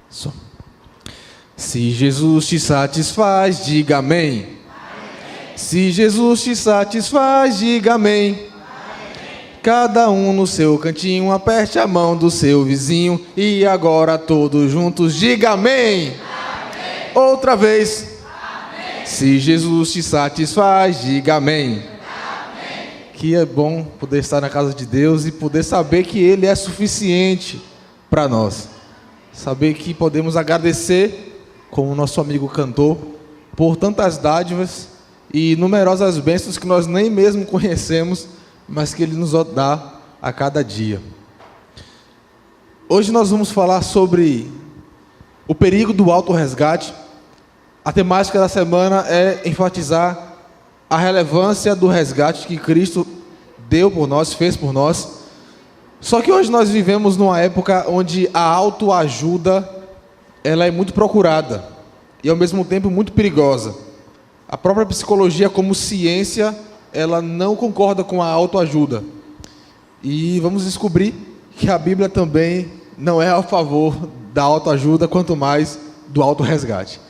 Só. Se Jesus te satisfaz, diga amém. Amém. Se Jesus te satisfaz, diga amém. Amém. Cada um no seu cantinho, aperte a mão do seu vizinho e agora todos juntos, diga amém. Amém. Outra vez. Amém. Se Jesus te satisfaz, diga amém. Amém. Que é bom poder estar na casa de Deus e poder saber que Ele é suficiente para nós. Saber que podemos agradecer, como o nosso amigo cantou, por tantas dádivas e numerosas bênçãos que nós nem mesmo conhecemos, mas que Ele nos dá a cada dia. Hoje nós vamos falar sobre o perigo do autorresgate. A temática da semana é enfatizar a relevância do resgate que Cristo deu por nós, fez por nós. Só que hoje nós vivemos numa época onde a autoajuda ela é muito procurada e ao mesmo tempo muito perigosa. A própria psicologia como ciência, ela não concorda com a autoajuda. E vamos descobrir que a Bíblia também não é a favor da autoajuda, quanto mais do autorresgate.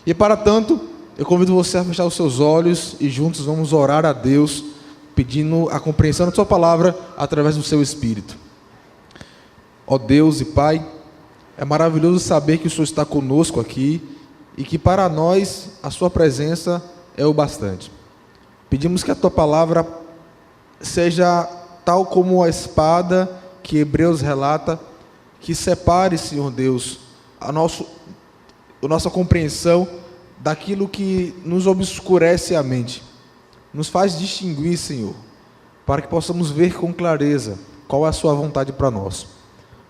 E para tanto, eu convido você a fechar os seus olhos e juntos vamos orar a Deus, pedindo a compreensão da sua palavra através do seu Espírito. Ó Deus e Pai, é maravilhoso saber que o Senhor está conosco aqui e que para nós a sua presença é o bastante. Pedimos que a tua palavra seja tal como a espada que Hebreus relata, que separe, Senhor Deus, a nossa compreensão daquilo que nos obscurece a mente. Nos faz distinguir, Senhor, para que possamos ver com clareza qual é a sua vontade para nós.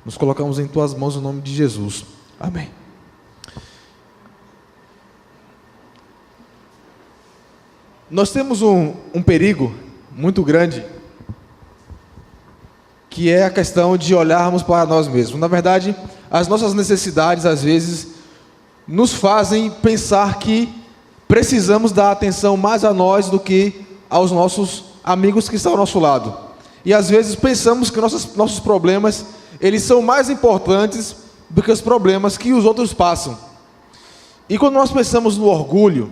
Nos colocamos em tuas mãos no nome de Jesus. Amém. Nós temos um perigo muito grande, que é a questão de olharmos para nós mesmos. Na verdade, as nossas necessidades, às vezes, nos fazem pensar que precisamos dar atenção mais a nós do que aos nossos amigos que estão ao nosso lado. E às vezes pensamos que nossos problemas, eles são mais importantes do que os problemas que os outros passam. E quando nós pensamos no orgulho,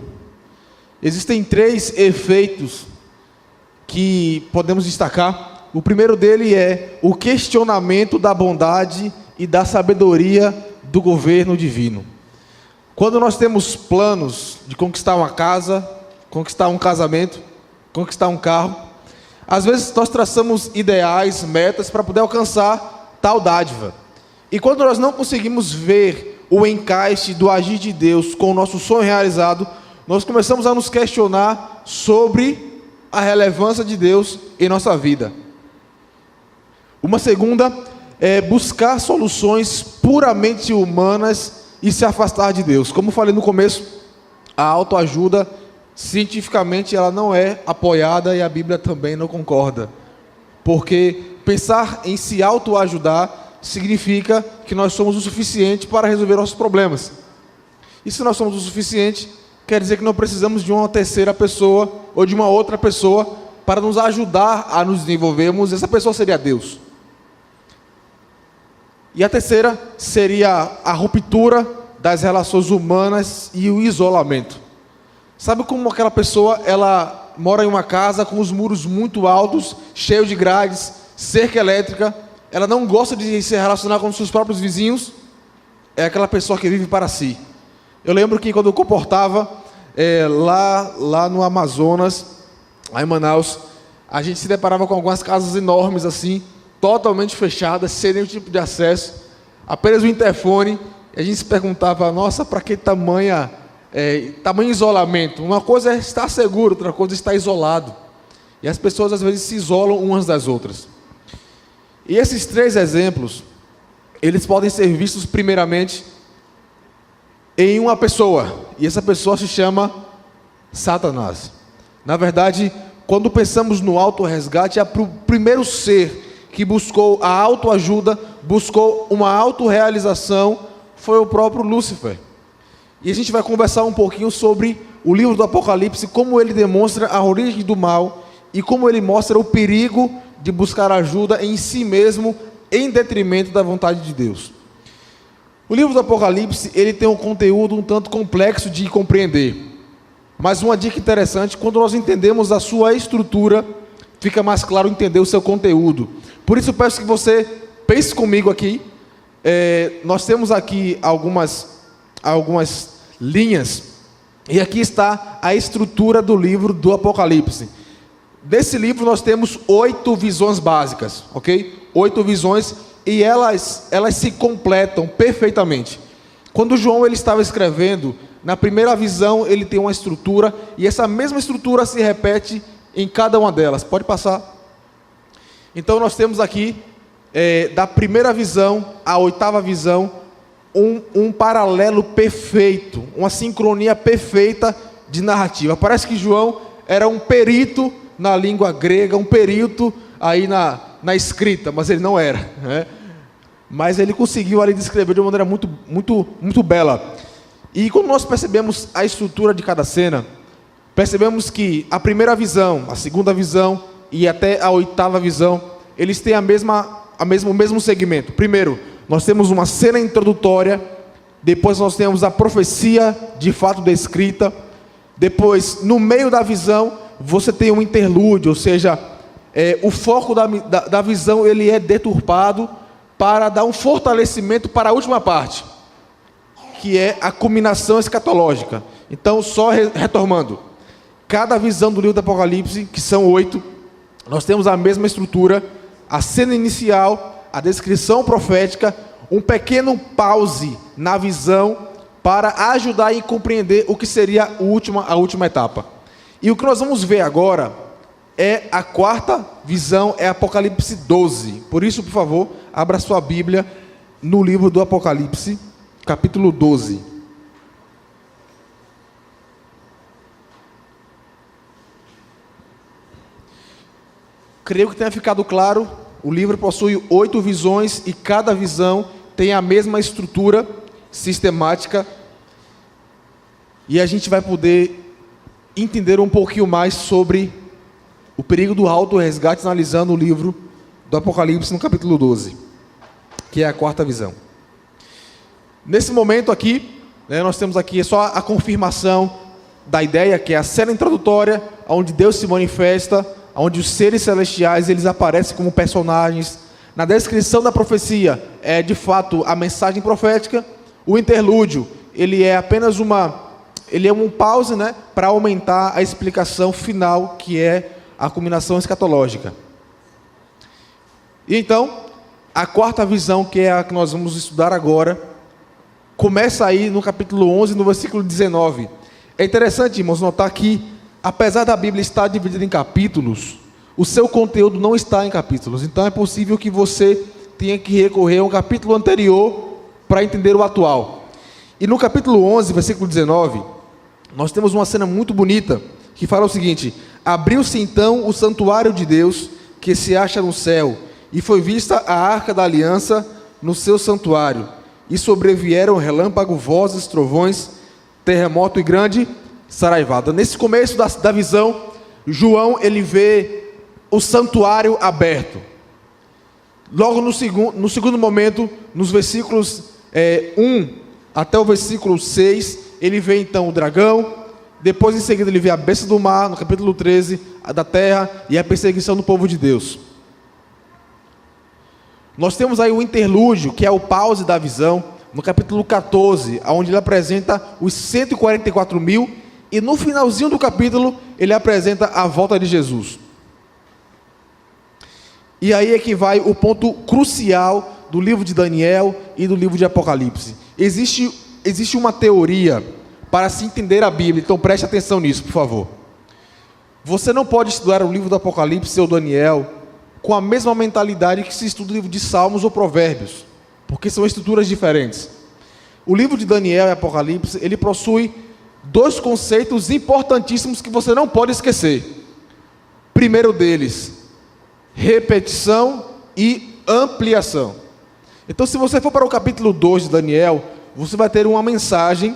existem 3 efeitos que podemos destacar. O primeiro dele é o questionamento da bondade e da sabedoria do governo divino. Quando nós temos planos de conquistar uma casa, conquistar um casamento, conquistar um carro, às vezes nós traçamos ideais, metas para poder alcançar tal dádiva. E quando nós não conseguimos ver o encaixe do agir de Deus com o nosso sonho realizado, nós começamos a nos questionar sobre a relevância de Deus em nossa vida. Uma segunda é buscar soluções puramente humanas e se afastar de Deus. Como falei no começo, a autoajuda, cientificamente, ela não é apoiada e a Bíblia também não concorda. Porque pensar em se autoajudar significa que nós somos o suficiente para resolver nossos problemas. E se nós somos o suficiente, quer dizer que não precisamos de uma terceira pessoa ou de uma outra pessoa para nos ajudar a nos desenvolvermos. Essa pessoa seria Deus. E a terceira seria a ruptura das relações humanas e o isolamento. Sabe como aquela pessoa, ela mora em uma casa com os muros muito altos, cheio de grades, cerca elétrica, ela não gosta de se relacionar com os seus próprios vizinhos? É aquela pessoa que vive para si. Eu lembro que quando eu comportava lá no Amazonas, lá em Manaus, a gente se deparava com algumas casas enormes assim, totalmente fechadas, sem nenhum tipo de acesso, apenas o interfone, e a gente se perguntava, nossa, para que tamanho isolamento? Uma coisa é estar seguro, outra coisa é estar isolado. E as pessoas às vezes se isolam umas das outras. E esses 3 exemplos, eles podem ser vistos primeiramente em uma pessoa, e essa pessoa se chama Satanás. Na verdade, quando pensamos no autorresgate, é o primeiro ser que buscou a autoajuda, buscou uma autorrealização, foi o próprio Lúcifer. E a gente vai conversar um pouquinho sobre o livro do Apocalipse, como ele demonstra a origem do mal e como ele mostra o perigo de buscar ajuda em si mesmo, em detrimento da vontade de Deus. O livro do Apocalipse, ele tem um conteúdo um tanto complexo de compreender. Mas uma dica interessante, quando nós entendemos a sua estrutura, fica mais claro entender o seu conteúdo. Por isso eu peço que você pense comigo aqui. Nós temos aqui algumas linhas, e aqui está a estrutura do livro do Apocalipse. Desse livro nós temos 8 visões básicas, ok? 8 visões, e elas se completam perfeitamente. Quando João ele estava escrevendo, na primeira visão ele tem uma estrutura, e essa mesma estrutura se repete em cada uma delas. Pode passar. Então nós temos aqui, da primeira visão à 8ª visão, um paralelo perfeito, uma sincronia perfeita de narrativa. Parece que João era um perito na língua grega, um perito aí na escrita, mas ele não era, né? Mas ele conseguiu ali descrever de uma maneira muito bela. E quando nós percebemos a estrutura de cada cena, percebemos que a primeira visão, a segunda visão e até a 8ª visão, eles têm o mesmo segmento. Primeiro, nós temos uma cena introdutória, depois nós temos a profecia de fato descrita, depois, no meio da visão, você tem um interlúdio, ou seja, o foco da visão ele é deturpado para dar um fortalecimento para a última parte, que é a culminação escatológica. Então, só retomando, cada visão do livro do Apocalipse, que são 8, nós temos a mesma estrutura, a cena inicial, a descrição profética, um pequeno pause na visão para ajudar a compreender o que seria a última etapa. E o que nós vamos ver agora é a 4ª visão, é Apocalipse 12. Por isso, por favor, abra sua Bíblia no livro do Apocalipse, capítulo 12. Creio que tenha ficado claro. O livro possui 8 visões e cada visão tem a mesma estrutura sistemática. E a gente vai poder entender um pouquinho mais sobre o perigo do auto-resgate, analisando o livro do Apocalipse no capítulo 12, que é a 4ª visão. Nesse momento aqui, nós temos aqui só a confirmação da ideia, que é a cena introdutória, onde Deus se manifesta, onde os seres celestiais eles aparecem como personagens. Na descrição da profecia é de fato a mensagem profética. O interlúdio ele é apenas um pause, para aumentar a explicação final, que é a culminação escatológica. E então a 4ª visão, que é a que nós vamos estudar agora, começa aí no capítulo 11, no versículo 19. É interessante, irmãos, notar que apesar da Bíblia estar dividida em capítulos, o seu conteúdo não está em capítulos. Então é possível que você tenha que recorrer a um capítulo anterior para entender o atual. E no capítulo 11, versículo 19, nós temos uma cena muito bonita, que fala o seguinte: abriu-se então o santuário de Deus, que se acha no céu, e foi vista a arca da aliança no seu santuário. E sobrevieram relâmpago, vozes, trovões, terremoto e grande saraivada. Nesse começo da visão, João ele vê o santuário aberto. Logo no segundo momento, nos versículos 1 até o versículo 6, ele vê então o dragão. Depois em seguida ele vê a besta do mar, no capítulo 13, a da terra e a perseguição do povo de Deus. Nós temos aí o interlúdio, que é o pause da visão, no capítulo 14, onde ele apresenta os 144 mil, e no finalzinho do capítulo ele apresenta a volta de Jesus. E aí é que vai o ponto crucial do livro de Daniel e do livro de Apocalipse. Existe uma teoria para se entender a Bíblia, então preste atenção nisso, por favor. Você não pode estudar o livro do Apocalipse ou Daniel com a mesma mentalidade que se estuda o livro de Salmos ou Provérbios, porque são estruturas diferentes. O livro de Daniel e Apocalipse, ele possui 2 conceitos importantíssimos que você não pode esquecer. Primeiro deles, repetição e ampliação. Então, se você for para o capítulo 2 de Daniel, você vai ter uma mensagem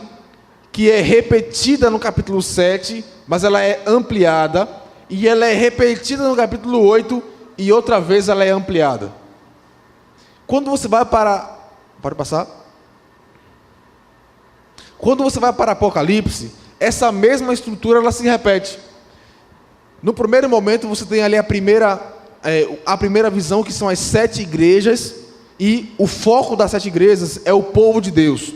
que é repetida no capítulo 7, mas ela é ampliada, e ela é repetida no capítulo 8, e outra vez ela é ampliada. Quando você vai para... Pode passar? Quando você vai para Apocalipse, essa mesma estrutura ela se repete. No primeiro momento você tem ali a primeira visão, que são as 7 igrejas, e o foco das 7 igrejas é o povo de Deus.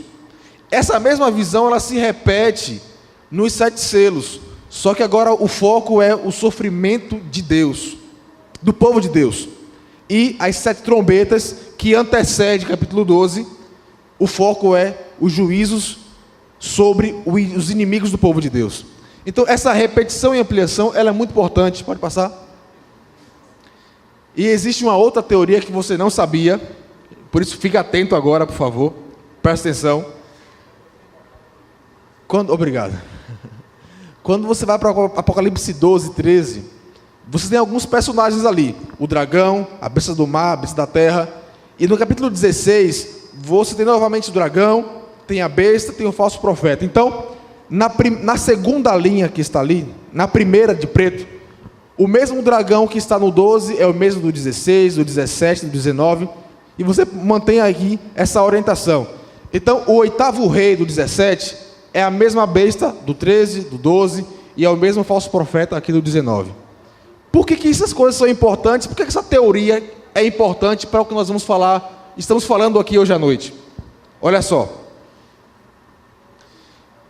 Essa mesma visão ela se repete nos 7 selos, só que agora o foco é o sofrimento de Deus, do povo de Deus. E as 7 trombetas que antecede capítulo 12, o foco é os juízos sobre os inimigos do povo de Deus. Então essa repetição e ampliação ela é muito importante. Pode passar? E existe uma outra teoria que você não sabia, por isso fique atento agora, por favor, presta atenção. Obrigado. Quando você vai para Apocalipse 12, 13, você tem alguns personagens ali, o dragão, a besta do mar, a besta da terra, e no capítulo 16, você tem novamente o dragão, tem a besta, tem o falso profeta. Então, na segunda linha que está ali, na primeira de preto, o mesmo dragão que está no 12 é o mesmo do 16, do 17, do 19, e você mantém aqui essa orientação. Então, o 8º rei do 17 é a mesma besta do 13, do 12, e é o mesmo falso profeta aqui do 19. Por que essas coisas são importantes? Por que essa teoria é importante para o que nós estamos falando aqui hoje à noite? Olha só.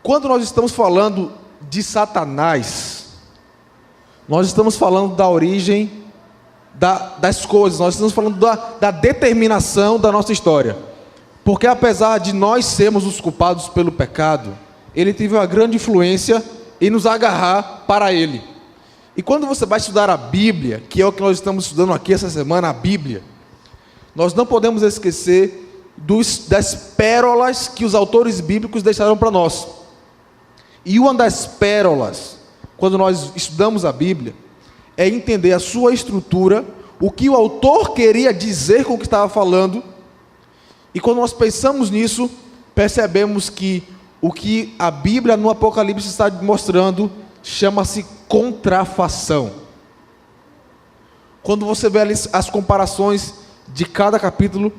Quando nós estamos falando de Satanás, nós estamos falando da origem das coisas, nós estamos falando da determinação da nossa história. Porque apesar de nós sermos os culpados pelo pecado, ele teve uma grande influência em nos agarrar para ele. E quando você vai estudar a Bíblia, que é o que nós estamos estudando aqui essa semana, a Bíblia, nós não podemos esquecer das pérolas que os autores bíblicos deixaram para nós. E uma das pérolas, quando nós estudamos a Bíblia, é entender a sua estrutura, o que o autor queria dizer com o que estava falando. E quando nós pensamos nisso, percebemos que o que a Bíblia no Apocalipse está mostrando chama-se contrafação. Quando você vê as comparações de cada capítulo,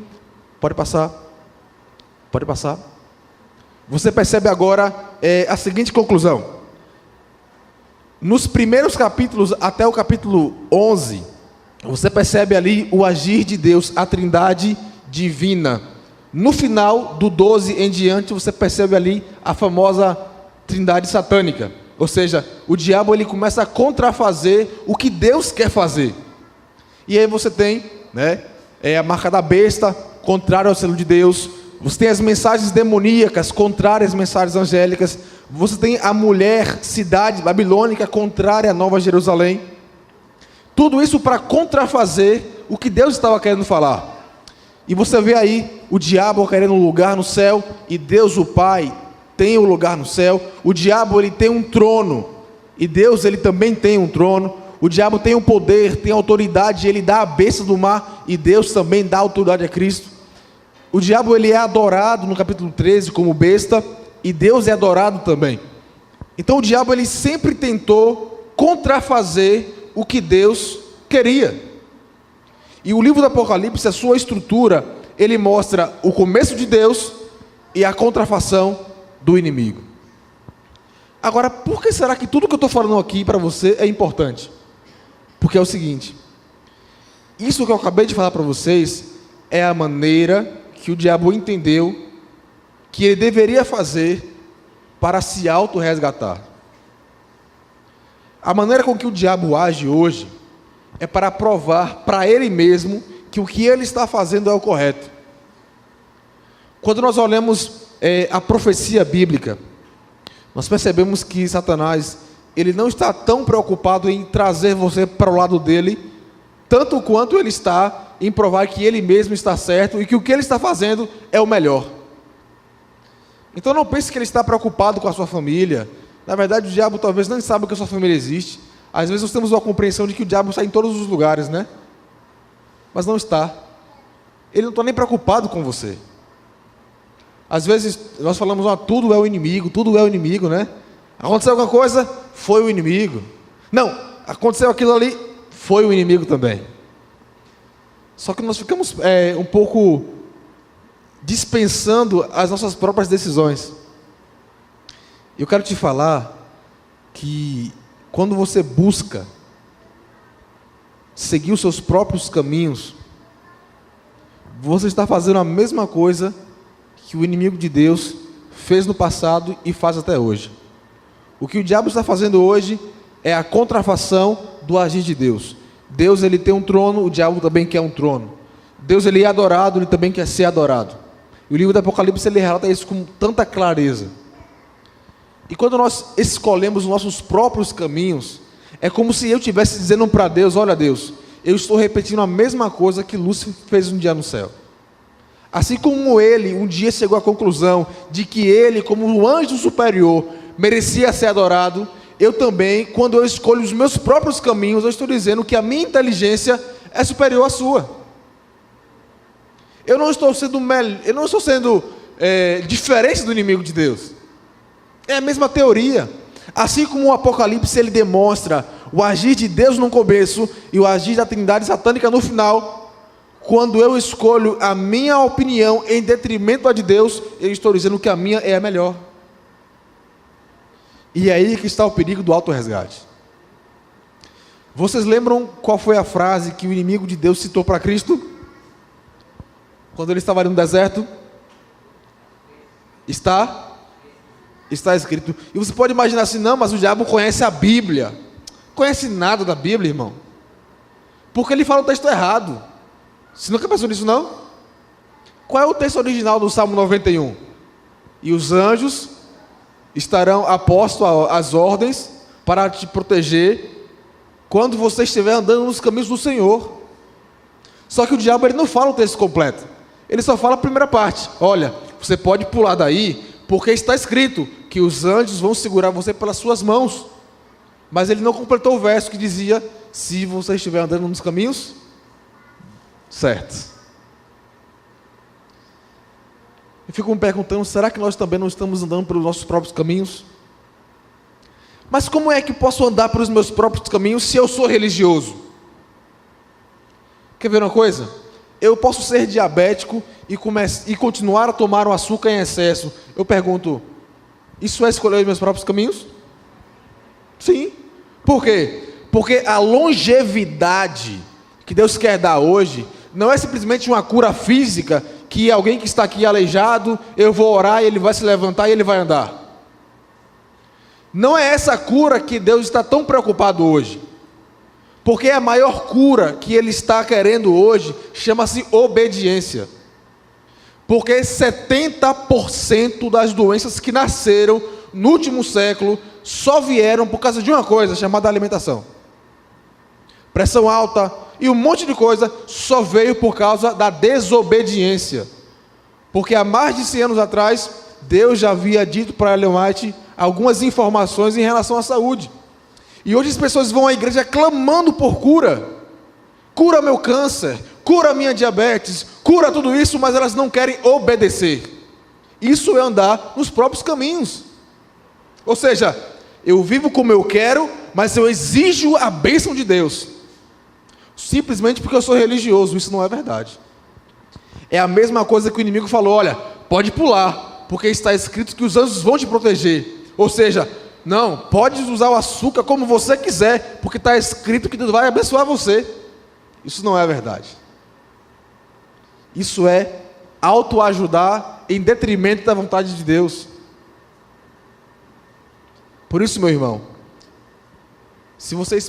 pode passar, você percebe agora a seguinte conclusão. Nos primeiros capítulos até o capítulo 11, você percebe ali o agir de Deus, a trindade divina. No final do 12 em diante, você percebe ali a famosa trindade satânica. Ou seja, o diabo ele começa a contrafazer o que Deus quer fazer. E aí você tem a marca da besta, contrária ao selo de Deus. Você tem as mensagens demoníacas, contrárias às mensagens angélicas. Você tem a mulher, cidade babilônica, contrária à Nova Jerusalém. Tudo isso para contrafazer o que Deus estava querendo falar. E você vê aí o diabo querendo um lugar no céu, e Deus o Pai tem um lugar no céu. O diabo ele tem um trono, e Deus ele também tem um trono. O diabo tem um poder, tem autoridade, ele dá a besta do mar, e Deus também dá autoridade a Cristo. O diabo ele é adorado no capítulo 13 como besta, e Deus é adorado também. Então o diabo ele sempre tentou contrafazer o que Deus queria. E o livro do Apocalipse, a sua estrutura, ele mostra o começo de Deus e a contrafação do inimigo. Agora, por que será que tudo que eu estou falando aqui para você é importante? Porque é o seguinte: isso que eu acabei de falar para vocês é a maneira que o diabo entendeu que ele deveria fazer para se auto-resgatar. A maneira com que o diabo age hoje é para provar para ele mesmo que o que ele está fazendo é o correto. Quando nós olhamos a profecia bíblica, nós percebemos que Satanás ele não está tão preocupado em trazer você para o lado dele, tanto quanto ele está em provar que ele mesmo está certo e que o que ele está fazendo é o melhor. Então não pense que ele está preocupado com a sua família. Na verdade, o diabo talvez não saiba que a sua família existe. Às vezes nós temos uma compreensão de que o diabo está em todos os lugares, né? Mas não está. Ele não está nem preocupado com você. Às vezes nós falamos, tudo é o inimigo, né? Aconteceu alguma coisa, foi o inimigo. Não, aconteceu aquilo ali, foi o inimigo também. Só que nós ficamos um pouco dispensando as nossas próprias decisões. Eu quero te falar que quando você busca seguir os seus próprios caminhos, você está fazendo a mesma coisa que o inimigo de Deus fez no passado e faz até hoje. O que o diabo está fazendo hoje é a contrafação do agir de Deus. Deus, ele tem um trono, o diabo também quer um trono. Deus, ele é adorado, ele também quer ser adorado. E o livro do Apocalipse, ele relata isso com tanta clareza. E quando nós escolhemos os nossos próprios caminhos, é como se eu estivesse dizendo para Deus: olha Deus, eu estou repetindo a mesma coisa que Lúcifer fez um dia no céu. Assim como ele um dia chegou à conclusão de que ele, como um anjo superior, merecia ser adorado, eu também, quando eu escolho os meus próprios caminhos, eu estou dizendo que a minha inteligência é superior à sua. Eu não estou sendo diferente do inimigo de Deus. É a mesma teoria. Assim como o Apocalipse, ele demonstra o agir de Deus no começo e o agir da Trindade satânica no final. Quando eu escolho a minha opinião em detrimento da de Deus, eu estou dizendo que a minha é a melhor. E é aí que está o perigo do auto-resgate. Vocês lembram qual foi a frase que o inimigo de Deus citou para Cristo? Quando ele estava ali no deserto? Está escrito. E você pode imaginar assim: não, mas o diabo conhece a Bíblia. Conhece nada da Bíblia, irmão. Porque ele fala o texto errado. Você nunca pensou nisso, não? Qual é o texto original do Salmo 91? E os anjos estarão apostos às ordens para te proteger quando você estiver andando nos caminhos do Senhor. Só que o diabo, ele não fala o texto completo. Ele só fala a primeira parte. Olha, você pode pular daí, porque está escrito que os anjos vão segurar você pelas suas mãos. Mas ele não completou o verso que dizia: se você estiver andando nos caminhos certos. Eu fico me perguntando: será que nós também não estamos andando pelos nossos próprios caminhos? Mas como é que posso andar pelos meus próprios caminhos se eu sou religioso? Quer ver uma coisa? Eu posso ser diabético e continuar a tomar um açúcar em excesso. Eu pergunto: isso é escolher os meus próprios caminhos? Sim. Por quê? Porque a longevidade que Deus quer dar hoje não é simplesmente uma cura física, que alguém que está aqui aleijado, eu vou orar e ele vai se levantar e ele vai andar. Não é essa cura que Deus está tão preocupado hoje. Porque a maior cura que Ele está querendo hoje chama-se obediência. Porque 70% das doenças que nasceram no último século só vieram por causa de uma coisa chamada alimentação. Pressão alta e um monte de coisa só veio por causa da desobediência. Porque há mais de 100 anos atrás, Deus já havia dito para Ellen White algumas informações em relação à saúde. E hoje as pessoas vão à igreja clamando por cura. Cura meu câncer, cura minha diabetes, cura tudo isso, mas elas não querem obedecer. Isso é andar nos próprios caminhos. Ou seja, eu vivo como eu quero, mas eu exijo a bênção de Deus. Simplesmente porque eu sou religioso. Isso não é verdade. É a mesma coisa que o inimigo falou: olha, pode pular, porque está escrito que os anjos vão te proteger. Ou seja, não, pode usar o açúcar como você quiser, porque está escrito que Deus vai abençoar você. Isso não é verdade. Isso é autoajudar em detrimento da vontade de Deus. Por isso, meu irmão, se você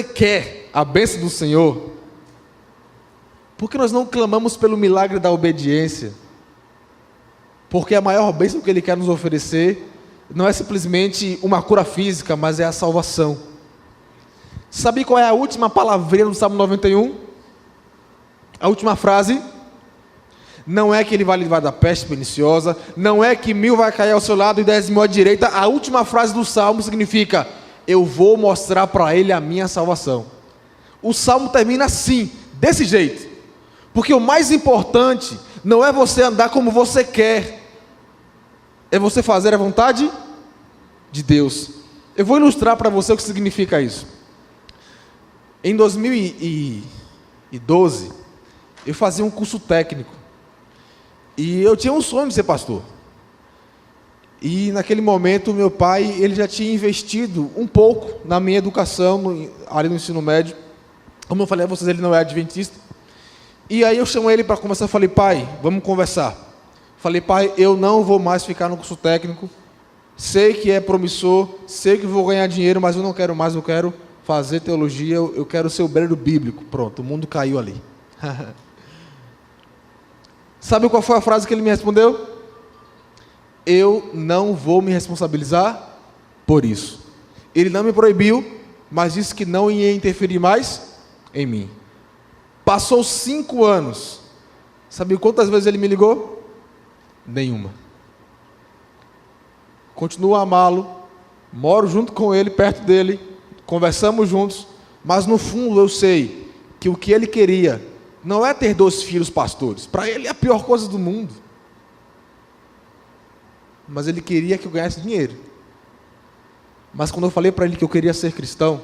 quer a bênção do Senhor, por que nós não clamamos pelo milagre da obediência? Porque a maior bênção que Ele quer nos oferecer não é simplesmente uma cura física, mas é a salvação. Sabe qual é a última palavrinha do Salmo 91? A última frase: não é que Ele vai livrar da peste perniciosa, não é que 1000 vai cair ao seu lado e 10.000 à direita. A última frase do Salmo significa: eu vou mostrar para ele a minha salvação. O Salmo termina assim, desse jeito. Porque o mais importante não é você andar como você quer, é você fazer a vontade de Deus. Eu vou ilustrar para você o que significa isso. Em 2012, eu fazia um curso técnico. E eu tinha um sonho de ser pastor. E naquele momento, meu pai, ele já tinha investido um pouco na minha educação, ali no ensino médio. Como eu falei a vocês, ele não é adventista. E aí eu chamei ele para conversar, falei, pai, vamos conversar. Falei, pai, eu não vou mais ficar no curso técnico. Sei que é promissor, sei que vou ganhar dinheiro, mas eu não quero mais, eu quero fazer teologia, eu quero ser obreiro bíblico. Pronto, o mundo caiu ali. Sabe qual foi a frase que ele me respondeu? Eu não vou me responsabilizar por isso. Ele não me proibiu, mas disse que não ia interferir mais em mim. Passou 5 anos. Sabe quantas vezes ele me ligou? Nenhuma. Continuo a amá-lo, moro junto com ele, perto dele, conversamos juntos, mas no fundo eu sei que o que ele queria não é ter 2 filhos pastores. Para ele é a pior coisa do mundo. Mas ele queria que eu ganhasse dinheiro. Mas quando eu falei para ele que eu queria ser cristão,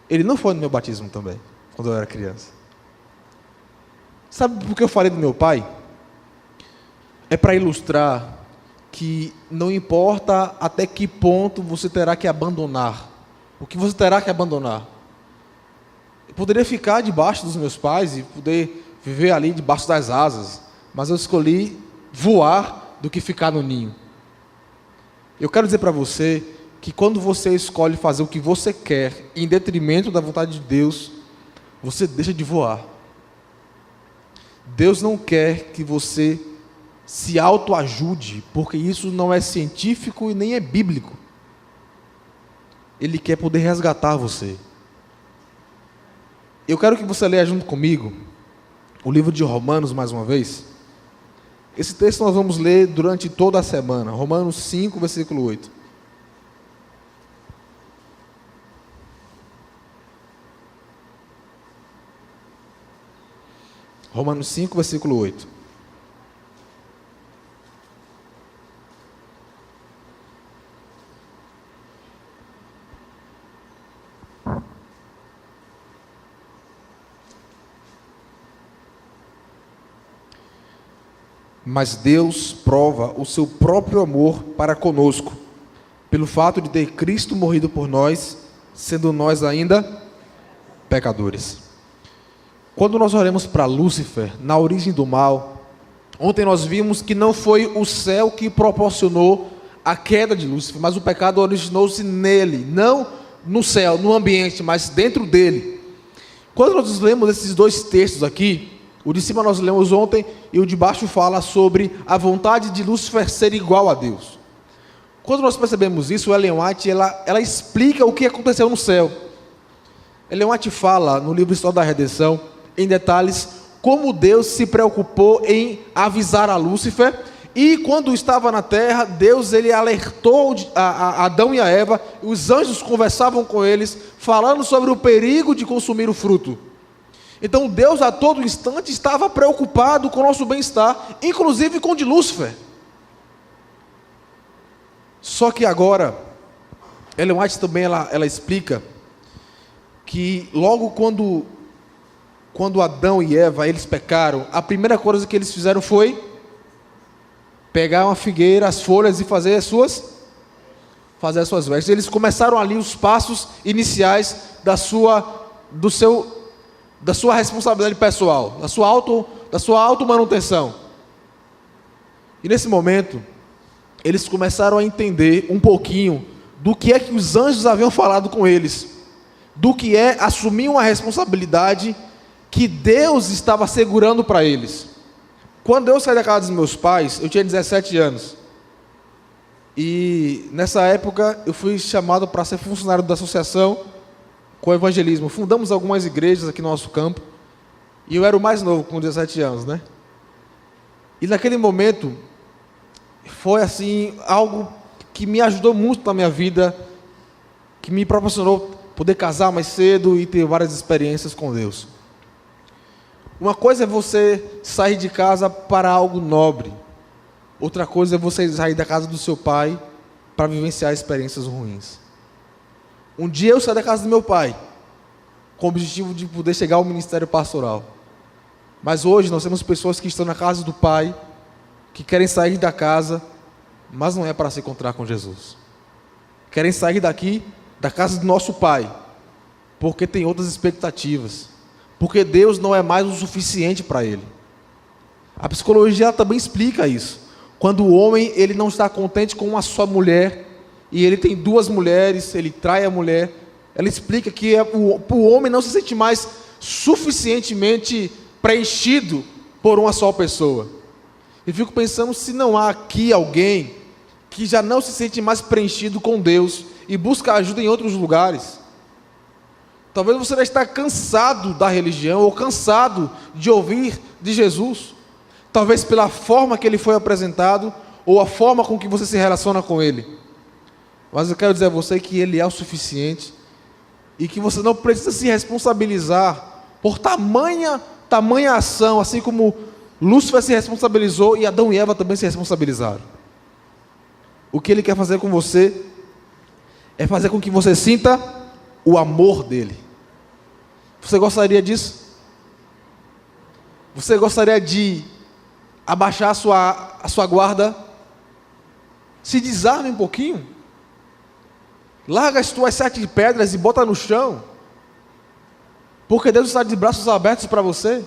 ele não foi no meu batismo também, quando eu era criança. Sabe por que eu falei do meu pai? É para ilustrar que não importa até que ponto você terá que abandonar. O que você terá que abandonar? Eu poderia ficar debaixo dos meus pais e poder viver ali debaixo das asas, mas eu escolhi voar do que ficar no ninho. Eu quero dizer para você que quando você escolhe fazer o que você quer em detrimento da vontade de Deus, você deixa de voar. Deus não quer que você se autoajude, porque isso não é científico e nem é bíblico. Ele quer poder resgatar você. Eu quero que você leia junto comigo o livro de Romanos mais uma vez. Esse texto nós vamos ler durante toda a semana. Romanos 5, versículo 8. Romanos 5, versículo 8. Mas Deus prova o seu próprio amor para conosco, pelo fato de ter Cristo morrido por nós, sendo nós ainda pecadores. Quando nós olhamos para Lúcifer, na origem do mal, ontem nós vimos que não foi o céu que proporcionou a queda de Lúcifer, mas o pecado originou-se nele, não no céu, no ambiente, mas dentro dele. Quando nós lemos esses 2 textos aqui, o de cima nós lemos ontem e o de baixo fala sobre a vontade de Lúcifer ser igual a Deus. Quando nós percebemos isso, Ellen White ela explica o que aconteceu no céu. Ellen White fala no livro História da Redenção, em detalhes, como Deus se preocupou em avisar a Lúcifer, e quando estava na terra, Deus ele alertou a Adão e a Eva, e os anjos conversavam com eles, falando sobre o perigo de consumir o fruto. Então Deus a todo instante estava preocupado com o nosso bem-estar, inclusive com o de Lúcifer. Só que agora, Ellen White também ela explica que logo quando Adão e Eva eles pecaram, a primeira coisa que eles fizeram foi pegar uma figueira, as folhas e fazer as suas vestes. Eles começaram ali os passos iniciais da sua responsabilidade pessoal, da sua auto-manutenção. E nesse momento, eles começaram a entender um pouquinho do que é que os anjos haviam falado com eles, do que é assumir uma responsabilidade que Deus estava assegurando para eles. Quando eu saí da casa dos meus pais, eu tinha 17 anos. E nessa época eu fui chamado para ser funcionário da associação com evangelismo. Fundamos algumas igrejas aqui no nosso campo. E eu era o mais novo, com 17 anos, né? E naquele momento, foi assim, algo que me ajudou muito na minha vida, que me proporcionou poder casar mais cedo e ter várias experiências com Deus. Uma coisa é você sair de casa para algo nobre. Outra coisa é você sair da casa do seu pai para vivenciar experiências ruins. Um dia eu saí da casa do meu pai, com o objetivo de poder chegar ao ministério pastoral. Mas hoje nós temos pessoas que estão na casa do pai, que querem sair da casa, mas não é para se encontrar com Jesus. Querem sair daqui, da casa do nosso Pai, porque tem outras expectativas, porque Deus não é mais o suficiente para ele. A psicologia também explica isso. Quando o homem ele não está contente com uma só mulher, e ele tem duas mulheres, ele trai a mulher, ela explica que o homem não se sente mais suficientemente preenchido por uma só pessoa. E fico pensando se não há aqui alguém que já não se sente mais preenchido com Deus e busca ajuda em outros lugares. Talvez você já está cansado da religião ou cansado de ouvir de Jesus. Talvez pela forma que ele foi apresentado ou a forma com que você se relaciona com ele. Mas eu quero dizer a você que ele é o suficiente e que você não precisa se responsabilizar por tamanha ação, assim como Lúcifer se responsabilizou e Adão e Eva também se responsabilizaram. O que ele quer fazer com você é fazer com que você sinta o amor dele. Você gostaria disso? Você gostaria de abaixar a sua guarda? Se desarme um pouquinho. Larga as tuas 7 pedras e bota no chão. Porque Deus está de braços abertos para você.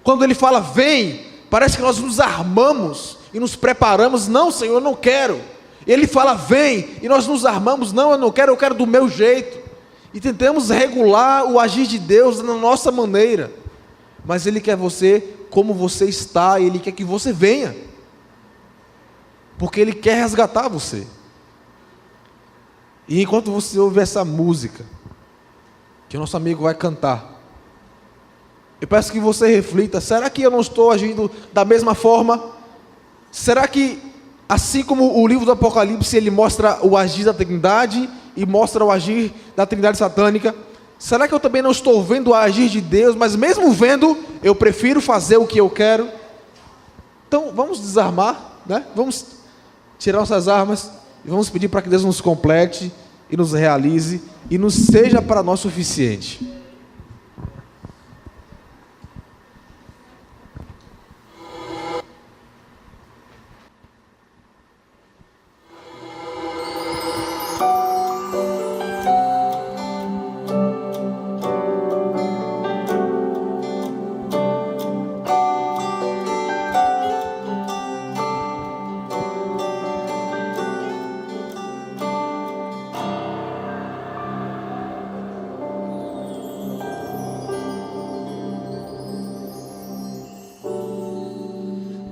Quando Ele fala, vem, parece que nós nos armamos e nos preparamos. Não, Senhor, eu não quero. Ele fala, vem, e nós nos armamos. Não, eu não quero, eu quero do meu jeito. E tentamos regular o agir de Deus na nossa maneira. Mas Ele quer você como você está, Ele quer que você venha. Porque Ele quer resgatar você. E enquanto você ouve essa música, que o nosso amigo vai cantar, eu peço que você reflita, será que eu não estou agindo da mesma forma? Será que, assim como o livro do Apocalipse, ele mostra o agir da Trindade e mostra o agir da Trindade satânica, será que eu também não estou vendo o agir de Deus, mas mesmo vendo, eu prefiro fazer o que eu quero? Então, vamos desarmar, né? Vamos tirar nossas armas e vamos pedir para que Deus nos complete e nos realize e nos seja para nós suficiente.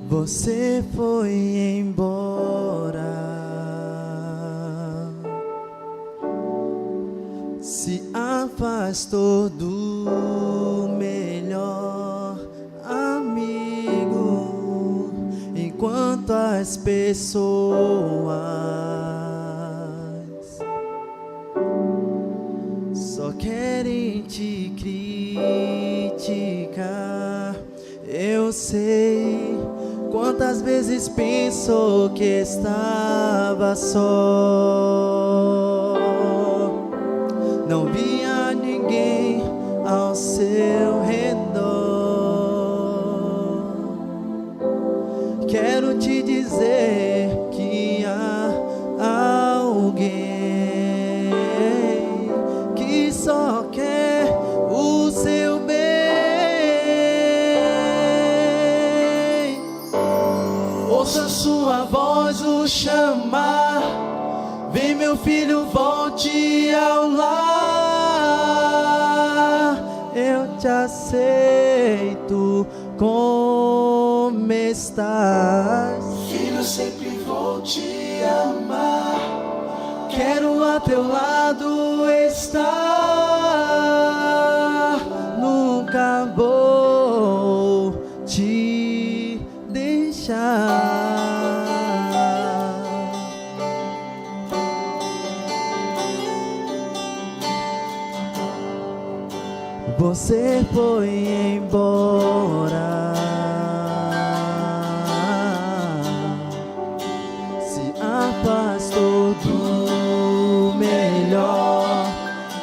Você foi embora, se afastou do melhor amigo, enquanto as pessoas só querem te criticar. Eu sei quantas vezes pensou que estava só, não via ninguém ao seu redor. Quero te dizer que há alguém que só quer o seu bem. Ouça sua voz o chamar, vem meu filho, volte ao lar. Eu te aceito como estás, filho, sempre vou te amar. Quero a teu lado estar, nunca vou te deixar. Você foi embora, se afastou do melhor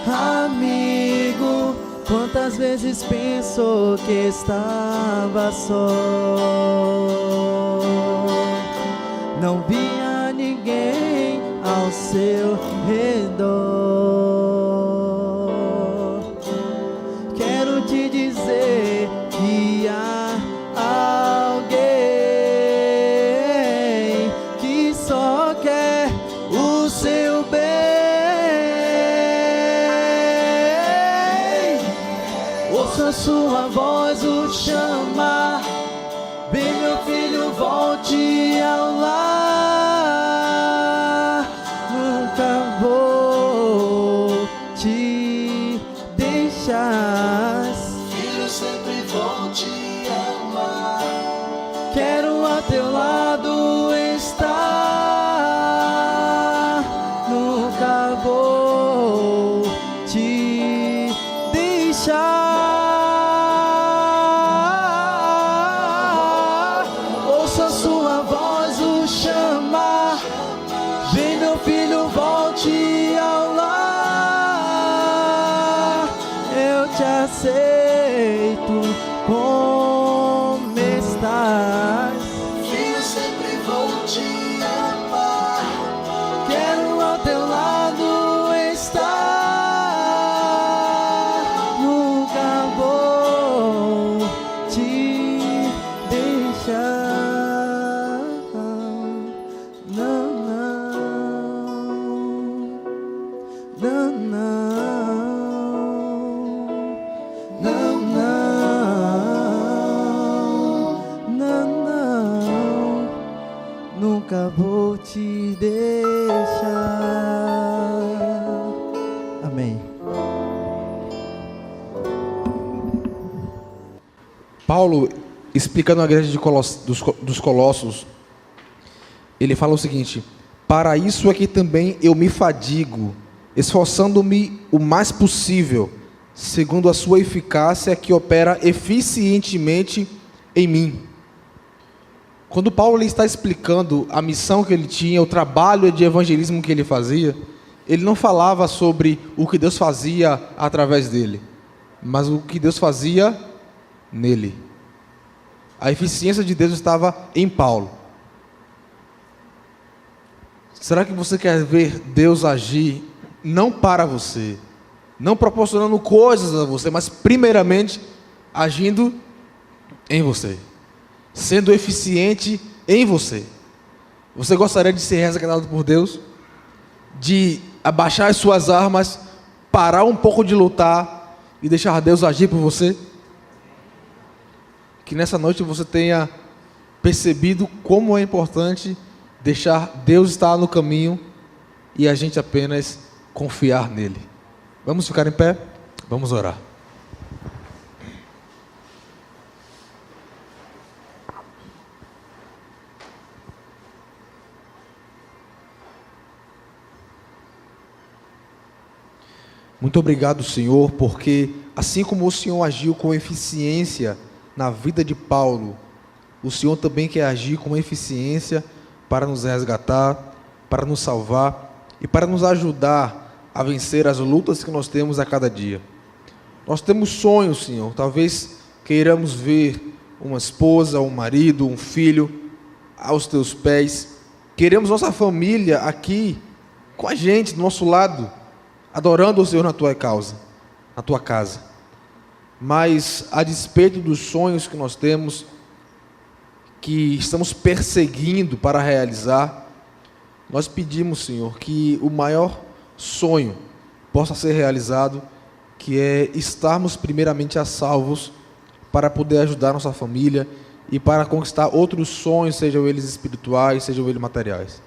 amigo. Quantas vezes pensou que estava só, não via seu redor. Quero te dizer que há alguém que só quer o seu bem. Ouça sua voz o chamar. Vem, meu filho, volte ao lar. Nunca vou te deixar. Filho, sempre vou te amar. Quero a teu lado estar. Nunca vou te deixar. Ouça sua voz o chamar. Vem, meu filho, volte ao lar. Eu te aceito como estás. Filho, sempre vou te amar. Quero ao teu lado estar. Nunca vou te deixar. Não, não, não, não, não, não, nunca vou te deixar. Amém. Paulo, explicando a igreja dos Colossos, ele fala o seguinte: para isso é que também eu me fadigo, esforçando-me o mais possível, segundo a sua eficácia que opera eficientemente em mim. Quando Paulo ele está explicando a missão que ele tinha, o trabalho de evangelismo que ele fazia, ele não falava sobre o que Deus fazia através dele, mas o que Deus fazia nele. A eficiência de Deus estava em Paulo. Será que você quer ver Deus agir não para você, não proporcionando coisas a você, mas primeiramente agindo em você, sendo eficiente em você? Você gostaria de ser resgatado por Deus? De abaixar as suas armas, parar um pouco de lutar e deixar Deus agir por você? Que nessa noite você tenha percebido como é importante deixar Deus estar no caminho e a gente apenas confiar nele. Vamos ficar em pé? Vamos orar. Muito obrigado, Senhor, porque assim como o Senhor agiu com eficiência na vida de Paulo, o Senhor também quer agir com eficiência para nos resgatar, para nos salvar e para nos ajudar a vencer as lutas que nós temos a cada dia. Nós temos sonhos, Senhor, talvez queiramos ver uma esposa, um marido, um filho aos teus pés. Queremos nossa família aqui com a gente, do nosso lado, adorando o Senhor na tua causa, na tua casa. Mas a despeito dos sonhos que nós temos, que estamos perseguindo para realizar, nós pedimos, Senhor, que o maior sonho possa ser realizado, que é estarmos primeiramente a salvos para poder ajudar nossa família e para conquistar outros sonhos, sejam eles espirituais, sejam eles materiais.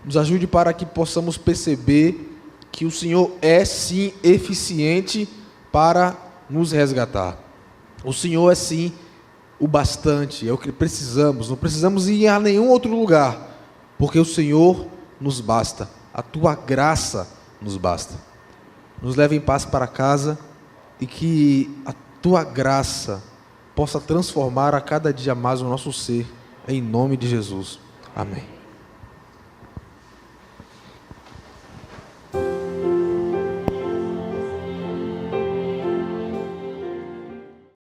Nos ajude para que possamos perceber que o Senhor é sim eficiente para nos resgatar. O Senhor é sim o bastante, é o que precisamos. Não precisamos ir a nenhum outro lugar, porque o Senhor nos basta. A tua graça nos basta. Nos leve em paz para casa e que a tua graça possa transformar a cada dia mais o nosso ser, em nome de Jesus. Amém.